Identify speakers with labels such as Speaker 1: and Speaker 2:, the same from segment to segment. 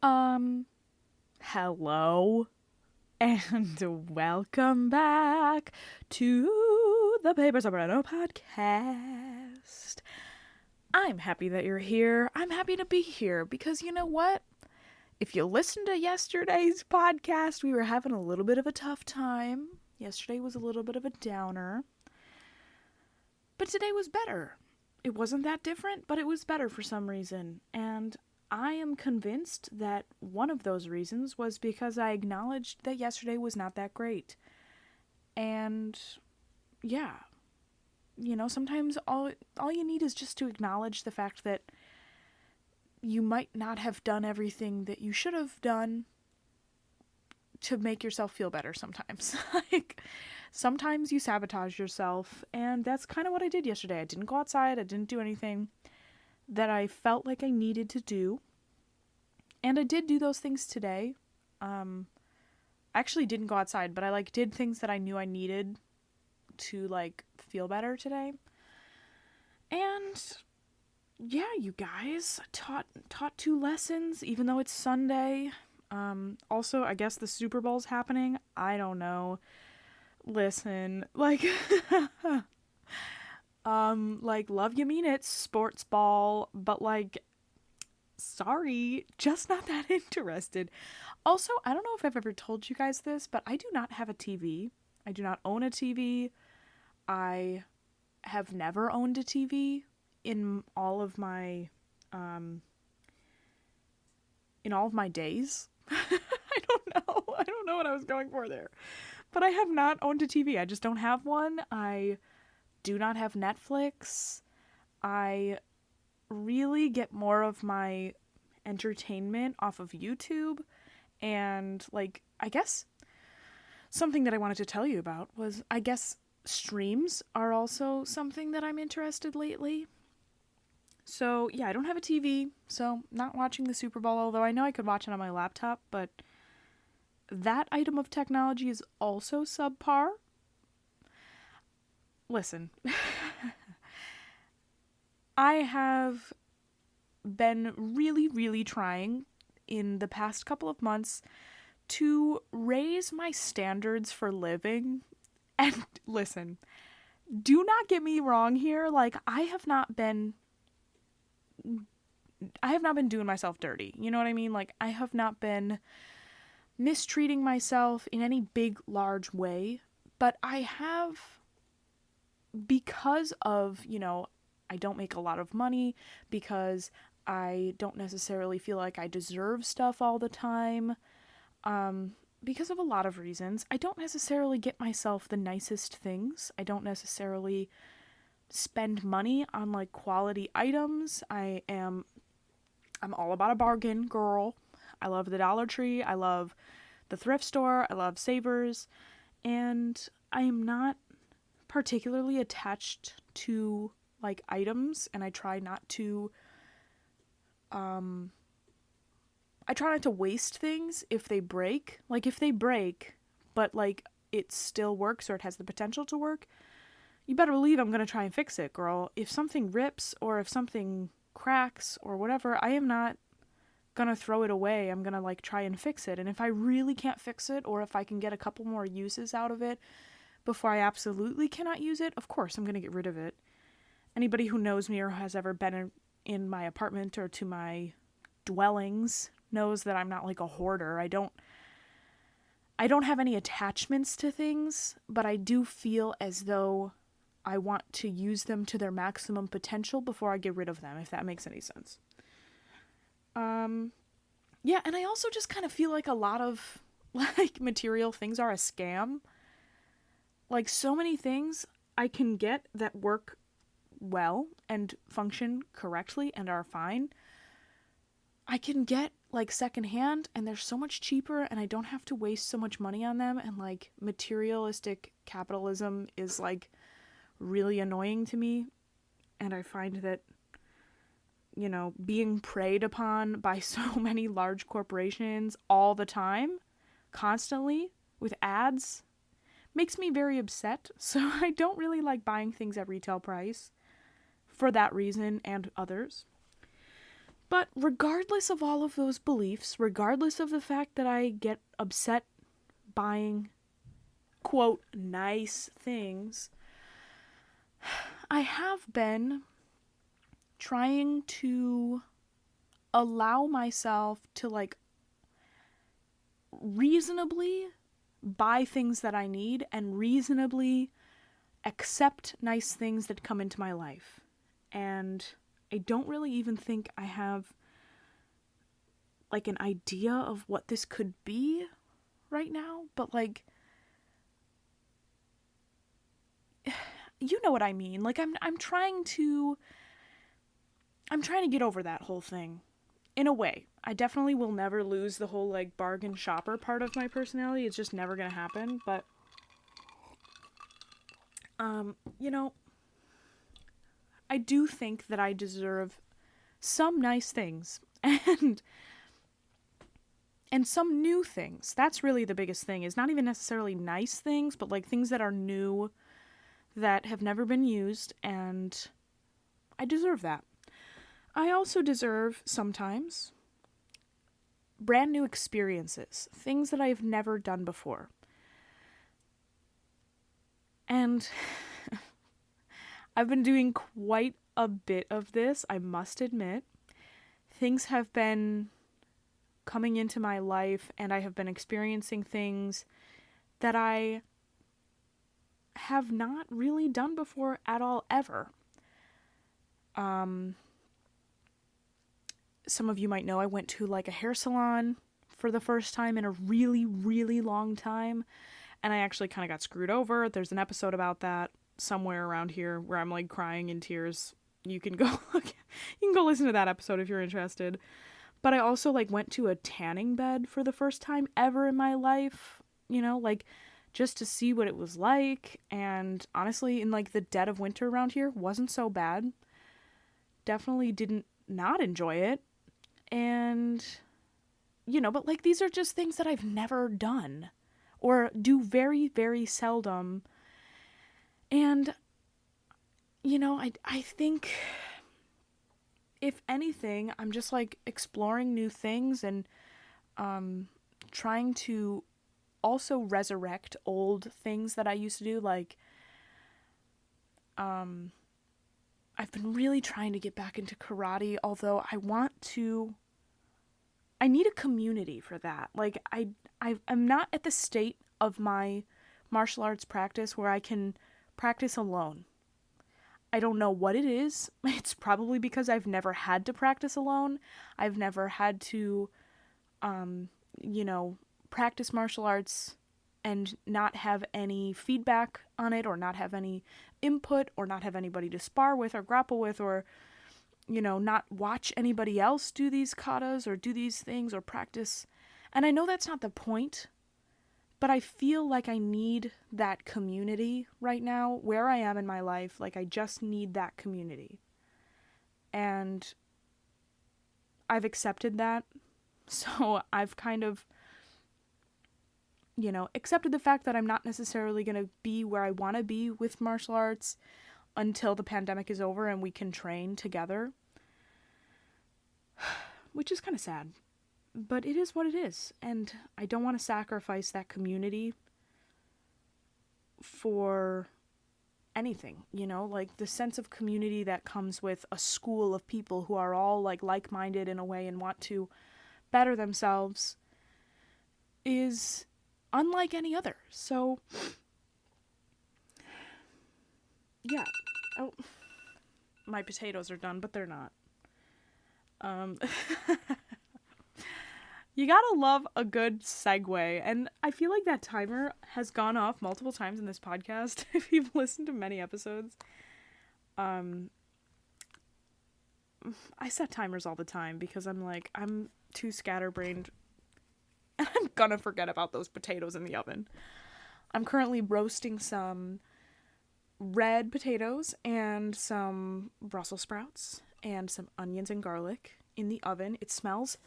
Speaker 1: Um, Hello and welcome back to the SOPRANO podcast. I'm happy that you're here. I'm happy to be here because you know what? If you listened to yesterday's podcast, we were having a little bit of a tough time. Yesterday was a little bit of a downer. But today was better. It wasn't that different, but it was better for some reason. And I am convinced that one of those reasons was because I acknowledged that yesterday was not that great. And yeah, sometimes all you need is just to acknowledge the fact that you might not have done everything that you should have done to make yourself feel better sometimes. Sometimes you sabotage yourself, and that's kind of what I did yesterday. I didn't go outside, I didn't do anything that I felt like I needed to do. And I did do those things today. I actually didn't go outside, but I did things that I knew I needed to feel better today. And yeah, you guys, taught 2 lessons even though it's Sunday. Also, I guess the Super Bowl's happening. I don't know. Listen, love you mean it, sports ball, but sorry, just not that interested. Also, I don't know if I've ever told you guys this, but I do not have a TV. I do not own a TV. I have never owned a TV in all of my days. I don't know what I was going for there. But I have not owned a TV. I just don't have one. I do not have Netflix. I really get more of my entertainment off of YouTube. And, I guess something that I wanted to tell you about was, I guess, streams are also something that I'm interested lately. So, yeah, I don't have a TV, so not watching the Super Bowl, although I know I could watch it on my laptop, but that item of technology is also subpar. Listen, I have been really, really trying in the past couple of months to raise my standards for living. And listen, do not get me wrong here. I have not been doing myself dirty. You know what I mean? I have not been mistreating myself in any big, large way. But I have, because of, I don't make a lot of money, because I don't necessarily feel like I deserve stuff all the time, because of a lot of reasons, I don't necessarily get myself the nicest things. I don't necessarily spend money on quality items. I'm all about a bargain, girl. I love the Dollar Tree. I love the thrift store. I love Savers. And I am not particularly attached to items, and I try not to waste things if they break. If they break, but it still works or it has the potential to work, you better believe I'm gonna try and fix it, girl. If something rips or if something cracks or whatever, I am not gonna throw it away. I'm gonna try and fix it. And if I really can't fix it, or if I can get a couple more uses out of it before I absolutely cannot use it, of course I'm gonna get rid of it. Anybody who knows me or has ever been in my apartment or to my dwellings knows that I'm not a hoarder. I don't have any attachments to things, but I do feel as though I want to use them to their maximum potential before I get rid of them, if that makes any sense. Yeah, and I also just kind of feel like a lot of material things are a scam. So many things I can get that work well and function correctly and are fine, I can get secondhand, and they're so much cheaper, and I don't have to waste so much money on them. And materialistic capitalism is really annoying to me, and I find that being preyed upon by so many large corporations all the time, constantly, with ads, makes me very upset. So I don't really like buying things at retail price for that reason and others. But regardless of all of those beliefs, regardless of the fact that I get upset buying, quote, nice things, I have been trying to allow myself to, like, reasonably buy things that I need and reasonably accept nice things that come into my life. And I don't really even think I have, like, an idea of what this could be right now, but, like, you know what I mean. Like, I'm trying to get over that whole thing. In a way. I definitely will never lose the whole, like, bargain shopper part of my personality. It's just never gonna happen, but you know, I do think that I deserve some nice things and some new things. That's really the biggest thing, is not even necessarily nice things, but, like, things that are new, that have never been used, and I deserve that. I also deserve, sometimes, brand new experiences, things that I've never done before. And I've been doing quite a bit of this, I must admit. Things have been coming into my life, and I have been experiencing things that I have not really done before at all, ever. Some of you might know I went to, like, a hair salon for the first time in a really, really long time, and I actually kind of got screwed over. There's an episode about that somewhere around here where I'm, like, crying in tears. You can go listen to that episode if you're interested. But I also, like, went to a tanning bed for the first time ever in my life, you know, like, just to see what it was like. And honestly, in, like, the dead of winter around here, wasn't so bad. Definitely didn't not enjoy it. And, you know, but, like, these are just things that I've never done or do very, very seldom. And, you know, I think, if anything, I'm just, like, exploring new things and trying to also resurrect old things that I used to do. Like, I've been really trying to get back into karate, although I need a community for that. Like, I'm not at the state of my martial arts practice where I can practice alone. I don't know what it is. It's probably because I've never had to practice alone. I've never had to, you know, practice martial arts and not have any feedback on it, or not have any input, or not have anybody to spar with or grapple with, or, you know, not watch anybody else do these katas or do these things or practice. And I know that's not the point, but I feel like I need that community right now where I am in my life. Like, I just need that community. And I've accepted that. So I've kind of, you know, accepted the fact that I'm not necessarily going to be where I want to be with martial arts until the pandemic is over and we can train together. Which is kind of sad. But it is what it is. And I don't want to sacrifice that community for anything, you know? Like, the sense of community that comes with a school of people who are all, like, like-minded in a way and want to better themselves is unlike any other. So, yeah. Oh, my potatoes are done, but they're not. You gotta love a good segue, and I feel like that timer has gone off multiple times in this podcast, if you've listened to many episodes. I set timers all the time because I'm too scatterbrained, and I'm gonna forget about those potatoes in the oven. I'm currently roasting some red potatoes and some Brussels sprouts and some onions and garlic in the oven. It smells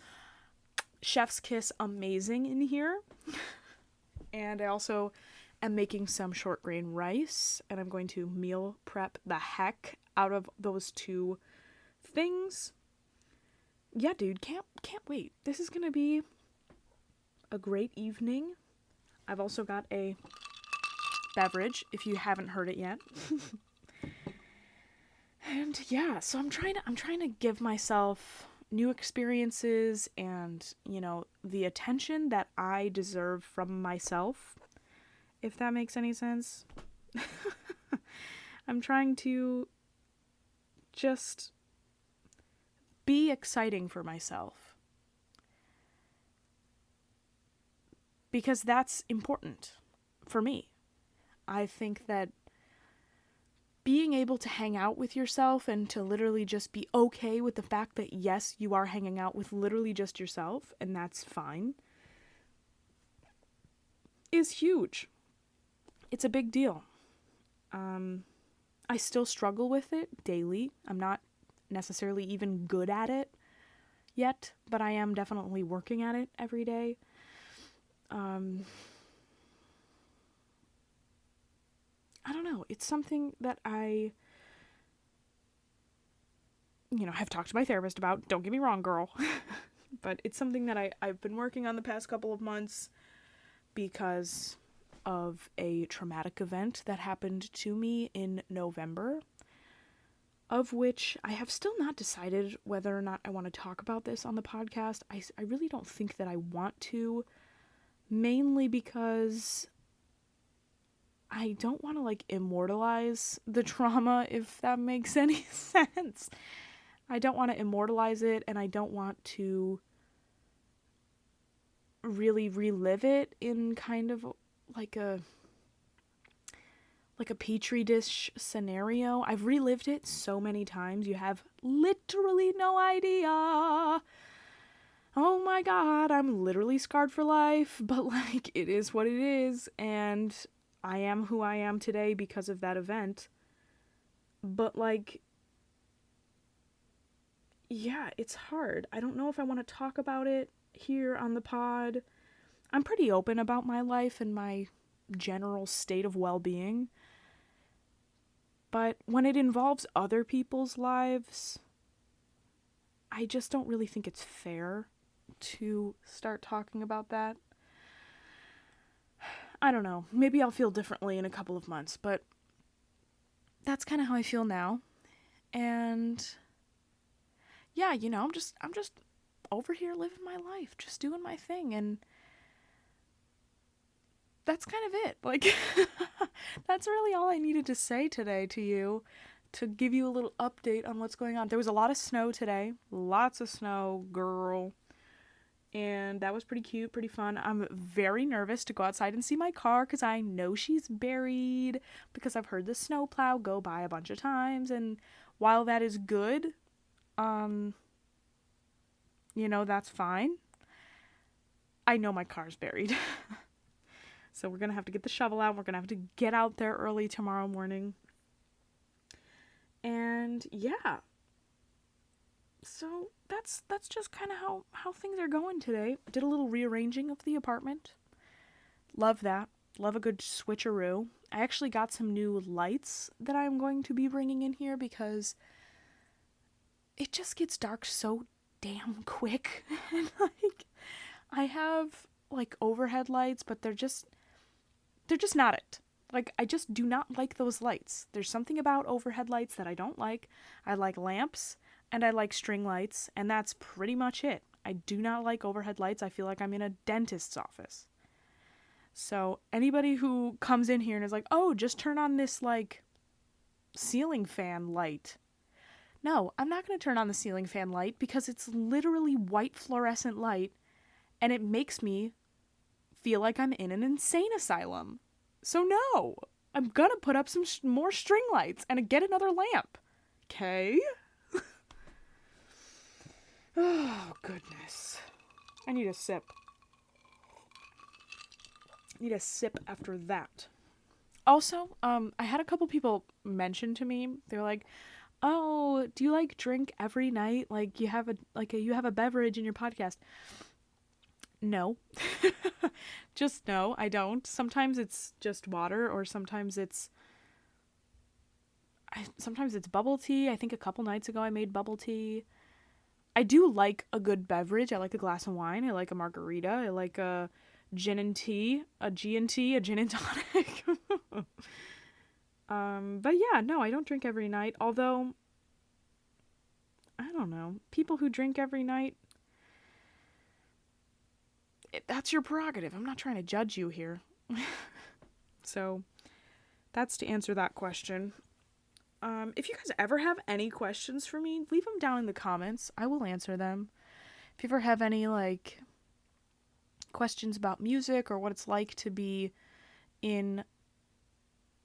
Speaker 1: chef's kiss amazing in here. And I also am making some short grain rice, and I'm going to meal prep the heck out of those two things. yeah, dude, can't wait. This is gonna be a great evening. I've also got a beverage, if you haven't heard it yet. And yeah, so I'm trying to give myself new experiences and, the attention that I deserve from myself, if that makes any sense. I'm trying to just be exciting for myself. Because that's important for me. I think that being able to hang out with yourself and to literally just be okay with the fact that, yes, you are hanging out with literally just yourself, and that's fine, is huge. It's a big deal. I still struggle with it daily. I'm not necessarily even good at it yet, but I am definitely working at it every day. I don't know. It's something that I, have talked to my therapist about. Don't get me wrong, girl. But it's something that I've been working on the past couple of months because of a traumatic event that happened to me in November, of which I have still not decided whether or not I want to talk about this on the podcast. I really don't think that I want to, mainly because I don't want to, immortalize the trauma, if that makes any sense. I don't want to immortalize it, and I don't want to really relive it in kind of like a petri dish scenario. I've relived it so many times. You have literally no idea. Oh my god, I'm literally scarred for life, but it is what it is, and I am who I am today because of that event. But yeah, it's hard. I don't know if I want to talk about it here on the pod. I'm pretty open about my life and my general state of well-being. But when it involves other people's lives, I just don't really think it's fair to start talking about that. I don't know. Maybe I'll feel differently in a couple of months, but that's kind of how I feel now. And yeah, I'm just over here living my life, just doing my thing, and that's kind of it. That's really all I needed to say today to you, to give you a little update on what's going on. There was a lot of snow today. Lots of snow, girl. And that was pretty cute, pretty fun. I'm very nervous to go outside and see my car because I know she's buried, because I've heard the snowplow go by a bunch of times. And while that is good, that's fine. I know my car's buried. So we're going to have to get the shovel out. We're going to have to get out there early tomorrow morning. And yeah. So that's just kind of how things are going today. I did a little rearranging of the apartment. Love that. Love a good switcheroo. I actually got some new lights that I'm going to be bringing in here because it just gets dark so damn quick. And I have overhead lights, but they're just not it. I just do not like those lights. There's something about overhead lights that I don't like. I like lamps and I like string lights, and that's pretty much it. I do not like overhead lights. I feel like I'm in a dentist's office. So anybody who comes in here and is like, oh, just turn on this ceiling fan light. No, I'm not going to turn on the ceiling fan light because it's literally white fluorescent light, and it makes me feel like I'm in an insane asylum. So no, I'm going to put up some more string lights and get another lamp. Okay? Oh, goodness. I need a sip. Need a sip after that. Also, I had a couple people mention to me, they're like, oh, do you drink every night? You have a beverage in your podcast. No. Just no, I don't. Sometimes it's just water, or sometimes it's bubble tea. I think a couple nights ago I made bubble tea. I do like a good beverage. I like a glass of wine. I like a margarita. I like a gin and tea, a G&T, a gin and tonic. But yeah, no, I don't drink every night. Although, I don't know. People who drink every night, that's your prerogative. I'm not trying to judge you here. So, that's to answer that question. If you guys ever have any questions for me, leave them down in the comments. I will answer them. If you ever have any, like, questions about music or what it's like to be in,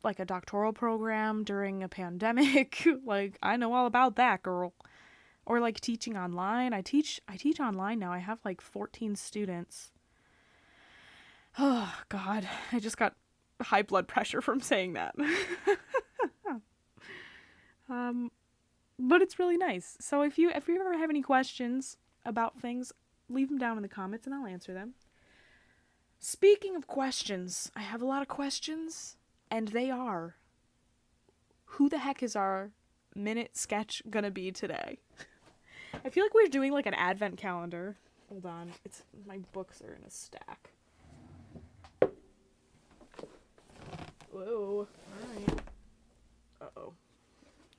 Speaker 1: like, a doctoral program during a pandemic, like, I know all about that, girl. Or, like, teaching online. I teach online now. I have, like, 14 students. Oh, God. I just got high blood pressure from saying that. But it's really nice. So if you ever have any questions about things, leave them down in the comments and I'll answer them. Speaking of questions, I have a lot of questions, and they are, who the heck is our minute sketch gonna be today? I feel like we're doing like an advent calendar. Hold on, my books are in a stack. Whoa, alright. Uh-oh.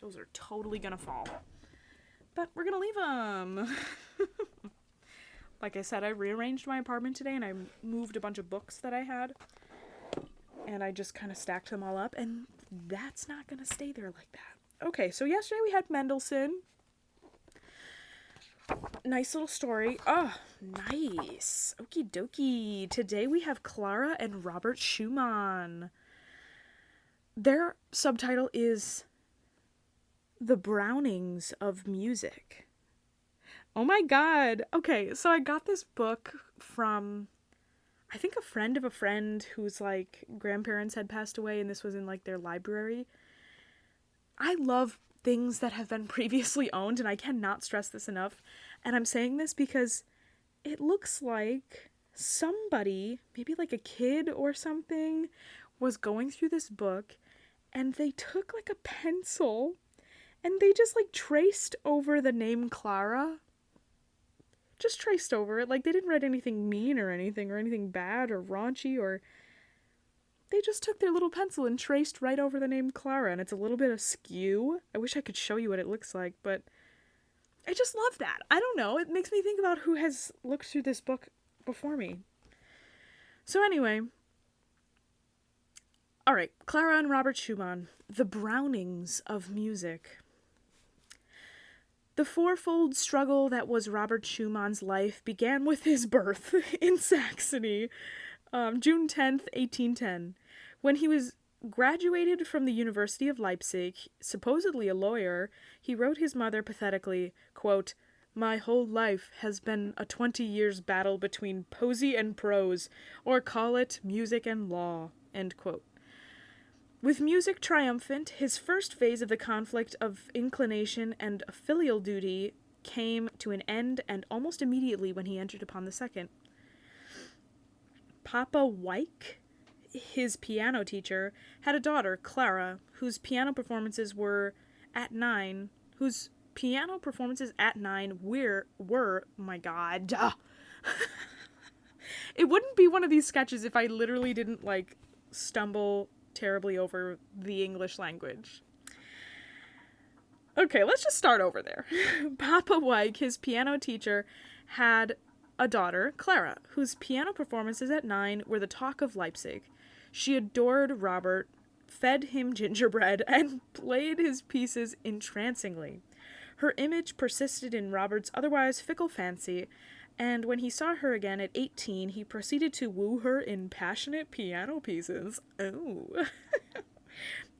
Speaker 1: Those are totally gonna fall. But we're gonna leave them. Like I said, I rearranged my apartment today and I moved a bunch of books that I had. And I just kind of stacked them all up. And that's not gonna stay there like that. Okay, so yesterday we had Mendelssohn. Nice little story. Oh, nice. Okie dokie. Today we have Klara and Robert Schumann. Their subtitle is The Brownings of Music. Oh my god. Okay, so I got this book from, I think, a friend of a friend whose, like, grandparents had passed away, and this was in, like, their library. I love things that have been previously owned, and I cannot stress this enough. And I'm saying this because it looks like somebody, maybe like a kid or something, was going through this book, and they took, like, a pencil and they just, like, traced over the name Klara. Just traced over it. Like, they didn't write anything mean or anything bad or raunchy, or they just took their little pencil and traced right over the name Klara, and it's a little bit askew. I wish I could show you what it looks like, but I just love that. I don't know. It makes me think about who has looked through this book before me. So anyway, all right, Klara and Robert Schumann, The Brownings of Music. The fourfold struggle that was Robert Schumann's life began with his birth in Saxony, June 10th, 1810. When he was graduated from the University of Leipzig, supposedly a lawyer, he wrote his mother pathetically, quote, "My whole life has been a 20 years battle between poesy and prose, or call it music and law," end quote. With music triumphant, his first phase of the conflict of inclination and filial duty came to an end, and almost immediately when he entered upon the second. Papa Weik, his piano teacher, had a daughter, Klara, whose piano performances at 9 were, my god. It wouldn't be one of these sketches if I literally didn't, like, stumble terribly over the English language. Okay, let's just start over there. Papa Weik, his piano teacher, had a daughter, Klara, whose piano performances at 9 were the talk of Leipzig. She adored Robert, fed him gingerbread, and played his pieces entrancingly. Her image persisted in Robert's otherwise fickle fancy, and when he saw her again at 18, he proceeded to woo her in passionate piano pieces. Oh.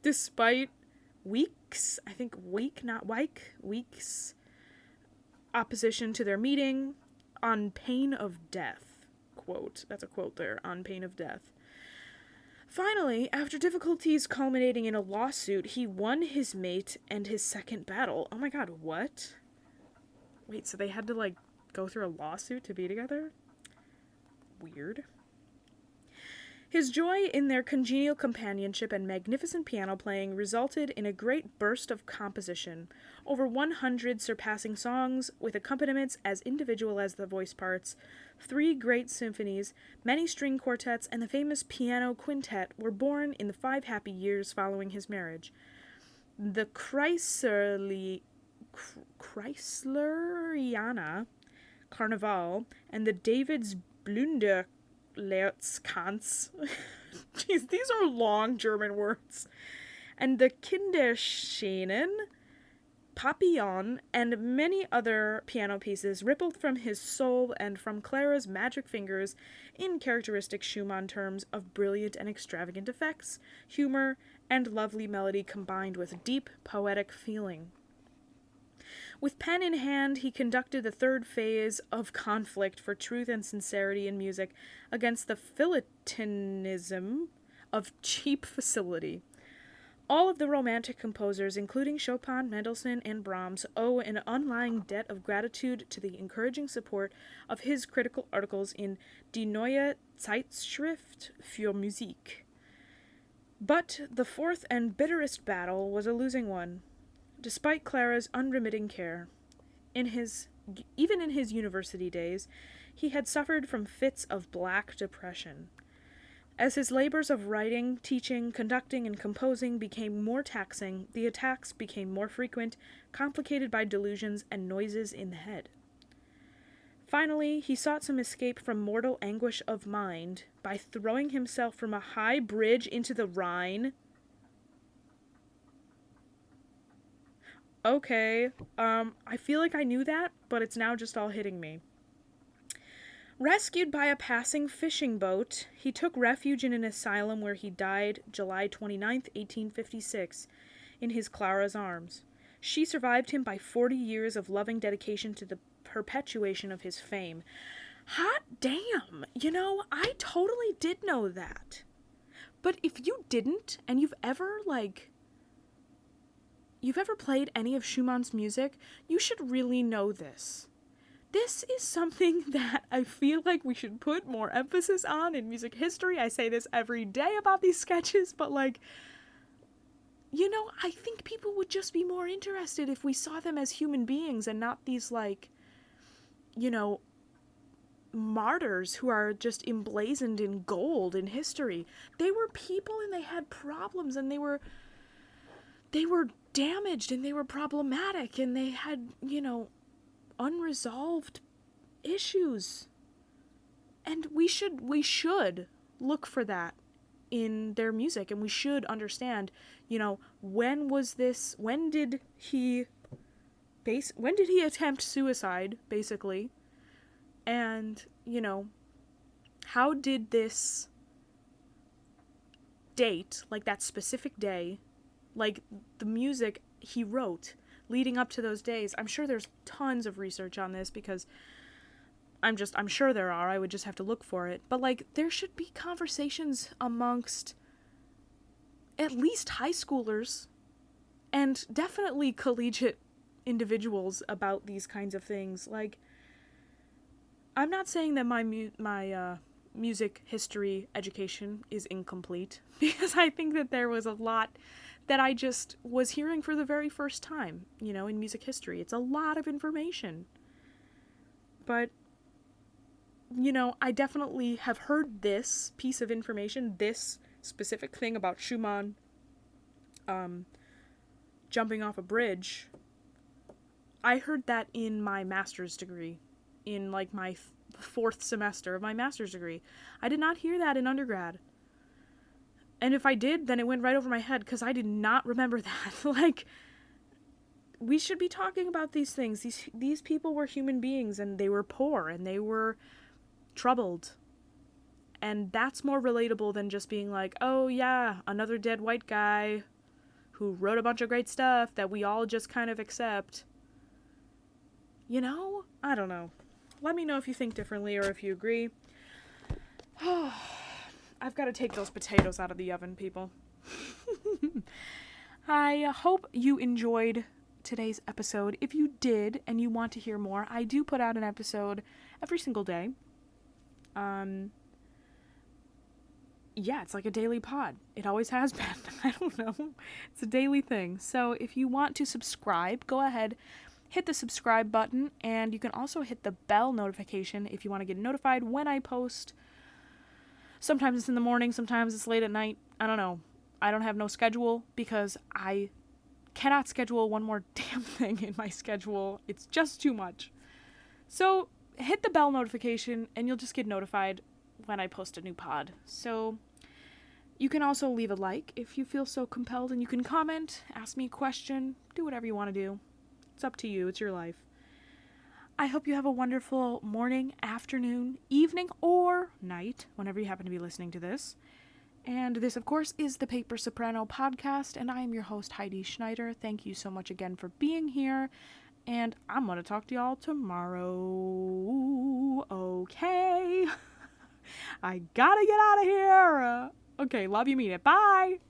Speaker 1: Despite Weik's opposition to their meeting, on pain of death. Quote, that's a quote there, on pain of death. Finally, after difficulties culminating in a lawsuit, he won his mate and his second battle. Oh my god, what? Wait, so they had to, like, go through a lawsuit to be together? Weird. His joy in their congenial companionship and magnificent piano playing resulted in a great burst of composition, over 100 surpassing songs with accompaniments as individual as the voice parts, 3 great symphonies, many string quartets, and the famous piano quintet were born in the 5 happy years following his marriage. The Chrysleriana Carnival and the David's Blunderlerzkanz. Jeez, these are long German words. And the Kinderszenen, Papillon, and many other piano pieces rippled from his soul and from Klara's magic fingers in characteristic Schumann terms of brilliant and extravagant effects, humor, and lovely melody combined with deep poetic feeling. With pen in hand, he conducted the third phase of conflict for truth and sincerity in music against the philatelism of cheap facility. All of the Romantic composers, including Chopin, Mendelssohn, and Brahms, owe an unlying debt of gratitude to the encouraging support of his critical articles in Die Neue Zeitschrift für Musik. But the fourth and bitterest battle was a losing one. Despite Klara's unremitting care, even in his university days, he had suffered from fits of black depression. As his labors of writing, teaching, conducting, and composing became more taxing, the attacks became more frequent, complicated by delusions and noises in the head. Finally, he sought some escape from mortal anguish of mind by throwing himself from a high bridge into the Rhine. Okay, I feel like I knew that, but it's now just all hitting me. Rescued by a passing fishing boat, he took refuge in an asylum where he died July 29th, 1856, in his Klara's arms. She survived him by 40 years of loving dedication to the perpetuation of his fame. Hot damn! You know, I totally did know that. But if you didn't, and you've ever played any of Schumann's music, you should really know this. This is something that I feel like we should put more emphasis on in music history. I say this every day about these sketches, but I think people would just be more interested if we saw them as human beings and not these, martyrs who are just emblazoned in gold in history. They were people and they had problems and they were damaged and they were problematic and they had, unresolved issues. And we should look for that in their music, and we should understand, when did he attempt suicide, basically? And, how did this date, that specific day, the music he wrote leading up to those days, I'm sure there's tons of research on this because I'm sure there are, I would just have to look for it. But there should be conversations amongst at least high schoolers and definitely collegiate individuals about these kinds of things. I'm not saying that my music history education is incomplete, because I think that there was a lot that I just was hearing for the very first time, in music history. It's a lot of information. But, I definitely have heard this piece of information, this specific thing about Schumann jumping off a bridge. I heard that in my master's degree, in my fourth semester of my master's degree. I did not hear that in undergrad. And if I did, then it went right over my head because I did not remember that. We should be talking about these things. These people were human beings and they were poor and they were troubled. And that's more relatable than just being oh yeah, another dead white guy who wrote a bunch of great stuff that we all just kind of accept. I don't know. Let me know if you think differently or if you agree. I've got to take those potatoes out of the oven, people. I hope you enjoyed today's episode. If you did and you want to hear more, I do put out an episode every single day. yeah, it's like a daily pod. It always has been. I don't know. It's a daily thing. So if you want to subscribe, go ahead, hit the subscribe button, and you can also hit the bell notification if you want to get notified when I post. Sometimes it's in the morning, sometimes it's late at night. I don't know. I don't have no schedule because I cannot schedule one more damn thing in my schedule. It's just too much. So hit the bell notification and you'll just get notified when I post a new pod. So you can also leave a like if you feel so compelled, and you can comment, ask me a question, do whatever you want to do. It's up to you. It's your life. I hope you have a wonderful morning, afternoon, evening, or night, whenever you happen to be listening to this. And this, of course, is the Paper Soprano podcast, and I am your host, Heidi Schneider. Thank you so much again for being here, and I'm going to talk to y'all tomorrow. Okay. I gotta get out of here. Okay, love you, mean it. Bye.